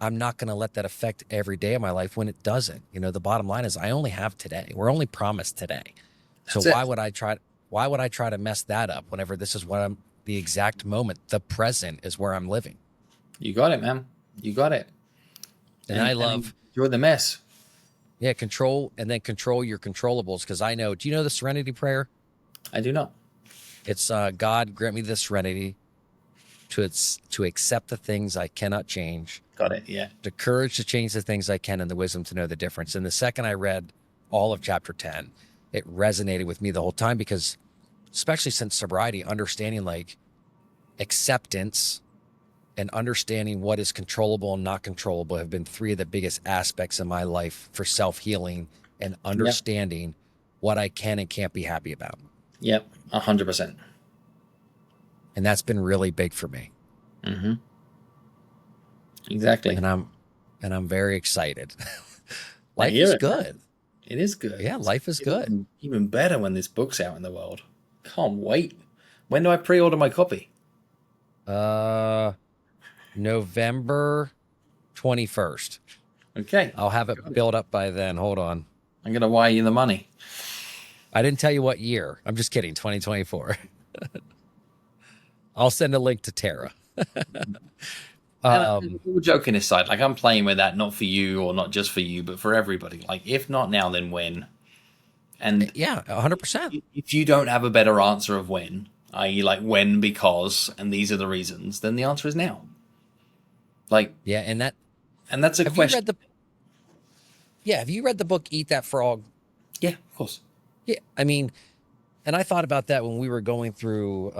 I'm not going to let that affect every day of my life when it doesn't. You know, the bottom line is I only have today. We're only promised today. So why would I try to mess that up whenever this is what the exact moment, the present is where I'm living.
You got it, man. You got it.
And I love,
you're the mess.
Yeah, control your controllables. Because I know, do you know the serenity prayer?
I do not.
It's God, grant me the serenity to accept the things I cannot change.
Got it, yeah.
The courage to change the things I can, and the wisdom to know the difference. And the second I read all of chapter 10, it resonated with me the whole time, because especially since sobriety, understanding like acceptance and understanding what is controllable and not controllable have been three of the biggest aspects of my life for self-healing and understanding what I can and can't be happy about.
Yep, 100%.
And that's been really big for me.
Mm-hmm. Exactly.
And I'm very excited. Life is good.
It is good.
Yeah, life is good.
Even better when this book's out in the world. Can't wait. When do I pre-order my copy?
November 21st.
Okay.
I'll have it built up by then. Hold on.
I'm going to wire you the money.
I didn't tell you what year. I'm just kidding. 2024. I'll send a link to Tara.
All joking aside, like, I'm playing with that not for you or not just for you, but for everybody. Like, if not now, then when? And
yeah, 100%. If
you don't have a better answer of when, i.e. like when, because, and these are the reasons, then the answer is now. Like,
yeah, and
that's a question.
Have you read the book Eat That Frog?
Yeah, of course.
Yeah, I mean, and I thought about that when we were going through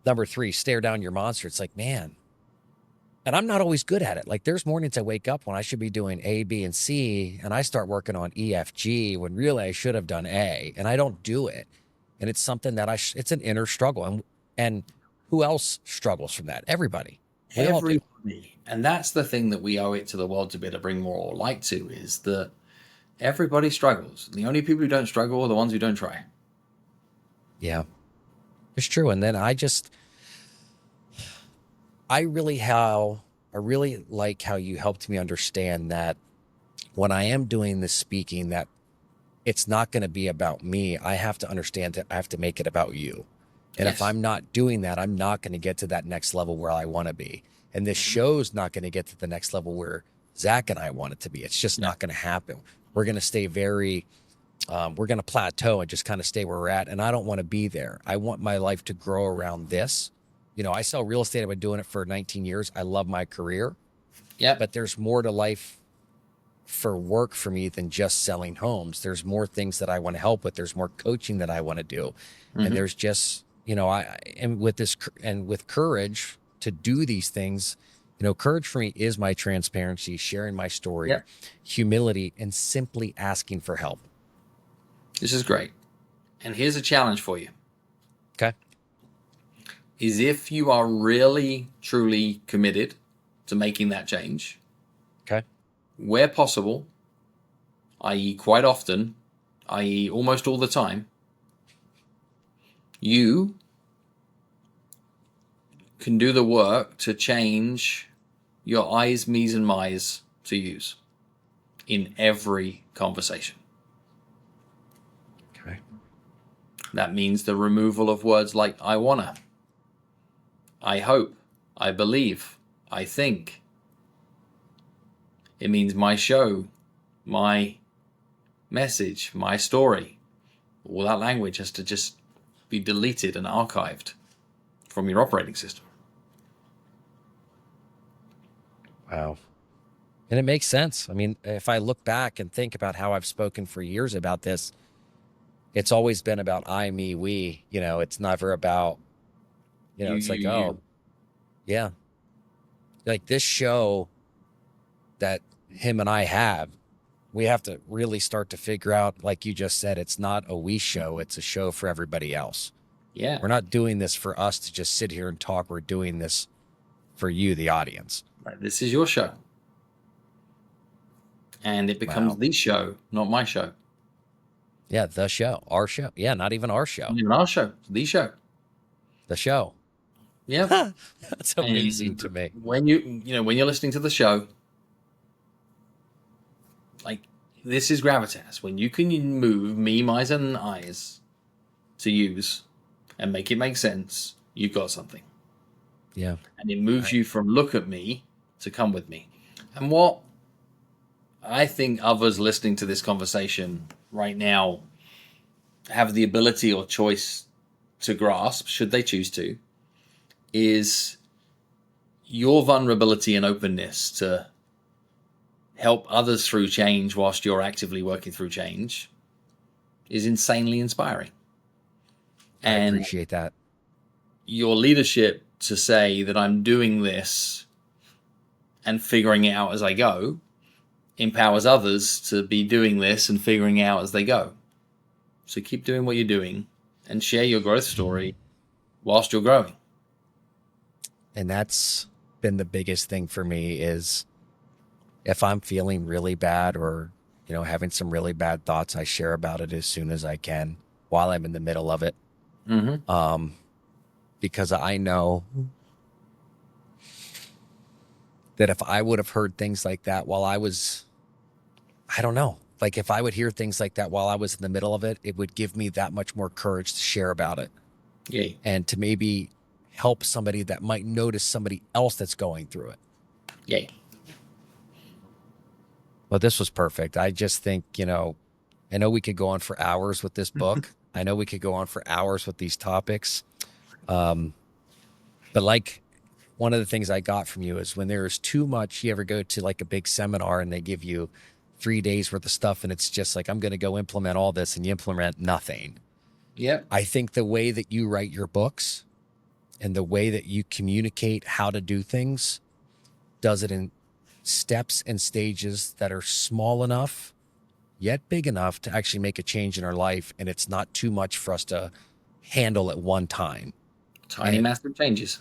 number 3, Stare Down Your Monster. It's like, man, and I'm not always good at it. Like, there's mornings I wake up when I should be doing A, B, and C, and I start working on E, F, G, when really I should have done A, and I don't do it. And it's something that it's an inner struggle. And who else struggles from that? Everybody.
Everybody. And that's the thing that we owe it to the world to be able to bring more light to, is that everybody struggles. The only people who don't struggle are the ones who don't try.
Yeah, it's true. And then I really like how you helped me understand that when I am doing this speaking, that it's not going to be about me. I have to understand that I have to make it about you. And if I'm not doing that, I'm not going to get to that next level where I want to be. And this show's not going to get to the next level where Zach and I want it to be. It's just not going to happen. We're going to stay we're going to plateau and just kind of stay where we're at. And I don't want to be there. I want my life to grow around this. I sell real estate. I've been doing it for 19 years. I love my career,
Yeah.
but there's more to life for work for me than just selling homes. There's more things that I want to help with. There's more coaching that I want to do. And there's just, and with courage to do these things, courage for me is my transparency, sharing my story,
Yeah.
humility, and simply asking for help.
This is great. And here's a challenge for you.
Okay.
Is if you are really, truly committed to making that change,
Okay.
where possible, i.e. quite often, i.e. almost all the time, you can do the work to change your I's, me's, and my's to use in every conversation.
Okay.
That means the removal of words like I wanna, I hope, I believe, I think. It means my show, my message, my story. All that language has to just be deleted and archived from your operating system.
Wow. And it makes sense. I mean, if I look back and think about how I've spoken for years about this, it's always been about I, me, we. It's never about, it's like, oh, yeah. Like this show that him and I have, we have to really start to figure out, like you just said, it's not a we show. It's a show for everybody else.
Yeah.
We're not doing this for us to just sit here and talk. We're doing this for you, the audience.
Right. This is your show. And it becomes the show, not my show.
Yeah, the show, our show. Yeah, not even our show.
Not even our show, the show.
The show.
Yeah.
That's amazing to me.
When when you're listening to the show, like this is gravitas. When you can move me, my's, and I's to use and make it make sense, you've got something.
Yeah.
And it moves you from look at me to come with me. And what I think others listening to this conversation right now have the ability or choice to grasp, should they choose to, is your vulnerability and openness to help others through change whilst you're actively working through change is insanely inspiring. And
I appreciate that.
Your leadership to say that I'm doing this and figuring it out as I go empowers others to be doing this and figuring it out as they go. So keep doing what you're doing and share your growth story whilst you're growing.
And that's been the biggest thing for me is if I'm feeling really bad or, having some really bad thoughts, I share about it as soon as I can while I'm in the middle of it.
Mm-hmm.
Because I know that if I would have heard things like that while I was, I don't know, like if I would hear things like that while I was in the middle of it, it would give me that much more courage to share about it.
Yay.
And to maybe help somebody that might notice somebody else that's going through it.
Yay.
Well, this was perfect. I just think, I know we could go on for hours with this book. I know we could go on for hours with these topics. But like one of the things I got from you is when there is too much, you ever go to like a big seminar and they give you 3 days worth of stuff and it's just like, I'm going to go implement all this and you implement nothing.
Yep.
I think the way that you write your books and the way that you communicate how to do things does it in steps and stages that are small enough, yet big enough to actually make a change in our life. And it's not too much for us to handle at one time.
Tiny, massive changes.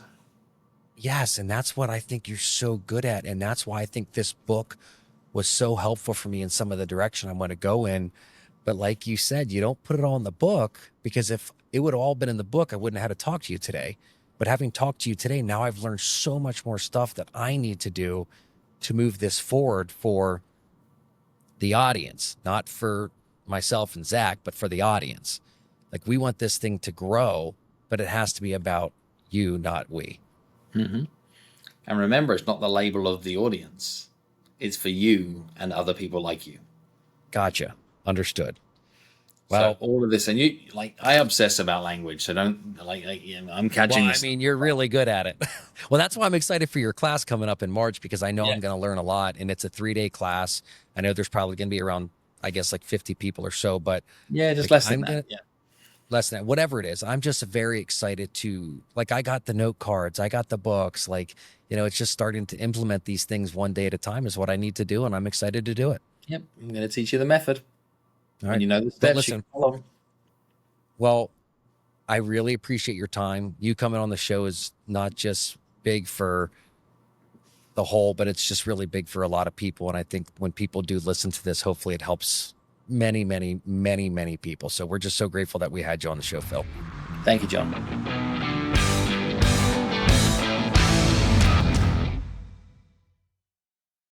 Yes. And that's what I think you're so good at. And that's why I think this book was so helpful for me in some of the direction I want to go in. But like you said, you don't put it all in the book, because if it would have all been in the book, I wouldn't have had to talk to you today. But having talked to you today, now I've learned so much more stuff that I need to do to move this forward for the audience, not for myself and Zach, but for the audience. Like we want this thing to grow, but it has to be about you, not we.
Mm-hmm. And remember, it's not the label of the audience. It's for you and other people like you.
Gotcha. Understood. Well,
So all of this, and you like, I obsess about language. So don't I'm catching
well, I
this.
mean, you're really good at it. Well, that's why I'm excited for your class coming up in March, because I know
Yeah.
I'm going to learn a lot, and it's a 3-day class. I know there's probably going to be around, I guess, like 50 people or so, but
Yeah, just
like
less than
I'm
that.
gonna
Yeah.
less than that, whatever it is. I'm just very excited to, like, I got the note cards, I got the books, like, it's just starting to implement these things one day at a time is what I need to do, and I'm excited to do it.
Yep. I'm going to teach you the method.
All
When
right.
you know the
But
steps, you
listen,
can follow 'em.
well, I really appreciate your time. You coming on the show is not just big for the whole, but it's just really big for a lot of people. And I think when people do listen to this, hopefully it helps many, many, many, many people. So we're just so grateful that we had you on the show, Phil.
Thank you, John.